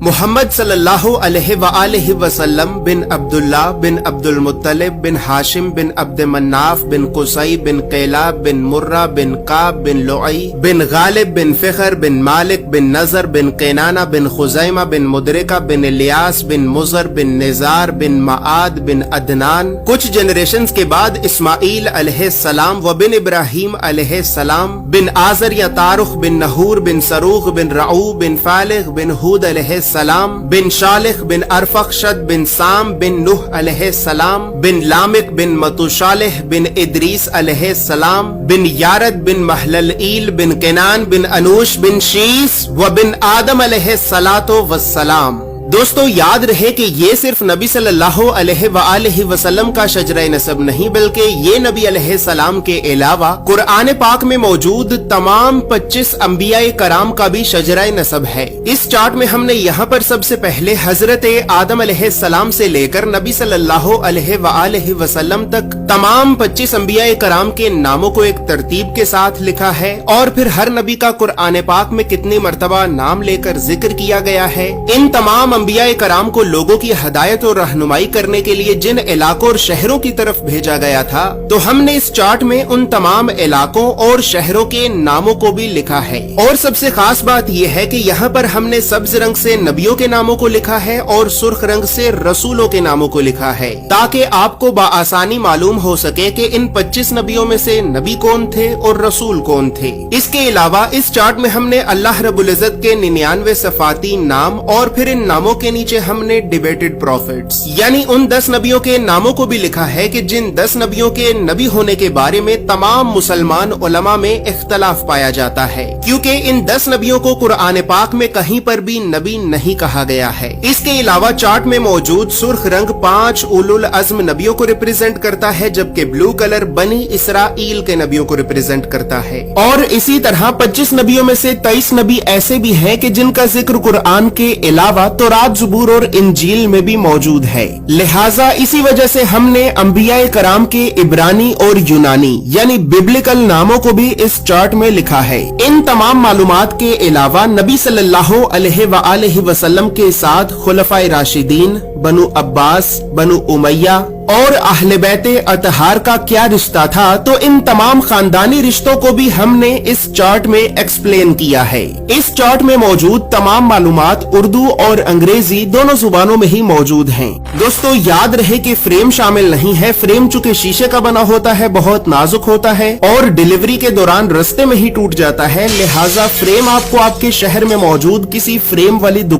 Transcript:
محمد صلی اللہ علیہ وآلہ وسلم بن عبداللہ بن عبدالمطلب بن ہاشم بن عبد مناف بن قصی بن قیلاب بن مرہ بن قاب بن لعی بن غالب بن فخر بن مالک بن نظر بن قینانہ بن خزیمہ بن مدرکہ بن الیاس بن مزر بن نزار بن معاد بن عدنان. کچھ جنریشنز کے بعد اسماعیل علیہ السلام و بن ابراہیم علیہ السلام بن آزر یا تارخ بن نحور بن سروغ بن رعو بن فالغ بن ہود علیہ السلام بن شالخ بن ارفخشد بن سام بن نوح علیہ السلام بن لامک بن متوشالح بن ادریس علیہ السلام بن یارد بن محللئیل بن کنان بن انوش بن شیس و بن آدم علیہ السلام. دوستو یاد رہے کہ یہ صرف نبی صلی اللہ علیہ وآلہ وسلم کا شجرہ نسب نہیں بلکہ یہ نبی علیہ السلام کے علاوہ قرآن پاک میں موجود تمام 25 انبیاء کرام کا بھی شجرہ نسب ہے. اس چارٹ میں ہم نے یہاں پر سب سے پہلے حضرت آدم علیہ السلام سے لے کر نبی صلی اللہ علیہ وآلہ وسلم تک تمام 25 انبیاء کرام کے ناموں کو ایک ترتیب کے ساتھ لکھا ہے اور پھر ہر نبی کا قرآن پاک میں کتنی مرتبہ نام لے کر ذکر کیا گیا ہے. ان تمام انبیاء کرام کو لوگوں کی ہدایت اور رہنمائی کرنے کے لیے جن علاقوں اور شہروں کی طرف بھیجا گیا تھا تو ہم نے اس چارٹ میں ان تمام علاقوں اور شہروں کے ناموں کو بھی لکھا ہے. اور سب سے خاص بات یہ ہے کہ یہاں پر ہم نے سبز رنگ سے نبیوں کے ناموں کو لکھا ہے اور سرخ رنگ سے رسولوں کے ناموں کو لکھا ہے تاکہ آپ کو بآسانی معلوم ہو سکے کہ ان 25 نبیوں میں سے نبی کون تھے اور رسول کون تھے. اس کے علاوہ اس چارٹ میں ہم نے اللہ رب العزت کے 99 صفاتی نام اور پھر ان ناموں کے نیچے ہم نے ڈیبیٹڈ پروفیٹس یعنی ان 10 نبیوں کے ناموں کو بھی لکھا ہے کہ جن 10 نبیوں کے نبی ہونے کے بارے میں تمام مسلمان علماء میں اختلاف پایا جاتا ہے کیونکہ ان 10 نبیوں کو قرآن پاک میں کہیں پر بھی نبی نہیں کہا گیا ہے. اس کے علاوہ چارٹ میں موجود سرخ رنگ 5 اولو العزم نبیوں کو ریپرزینٹ کرتا ہے جبکہ بلو کلر بنی اسرائیل کے نبیوں کو ریپرزینٹ کرتا ہے. اور اسی طرح 25 نبیوں میں سے 23 نبی ایسے بھی ہیں کہ جن کا ذکر قرآن کے علاوہ تورات زبور اور انجیل میں بھی موجود ہے. لہٰذا اسی وجہ سے ہم نے انبیاء کرام کے عبرانی اور یونانی یعنی ببلکل ناموں کو بھی اس چارٹ میں لکھا ہے. ان تمام معلومات کے علاوہ نبی صلی اللہ علیہ وآلہ وسلم کے ساتھ خلفائے راشدین، بنو عباس، بنو امیہ اور اہل بیت اطہار کا کیا رشتہ تھا تو ان تمام خاندانی رشتوں کو بھی ہم نے اس چارٹ میں ایکسپلین کیا ہے. اس چارٹ میں موجود تمام معلومات اردو اور انگریزی دونوں زبانوں میں ہی موجود ہیں. دوستو یاد رہے کہ فریم شامل نہیں ہے. فریم چونکہ شیشے کا بنا ہوتا ہے بہت نازک ہوتا ہے اور ڈیلیوری کے دوران رستے میں ہی ٹوٹ جاتا ہے، لہٰذا فریم آپ کو آپ کے شہر میں موجود کسی فریم والی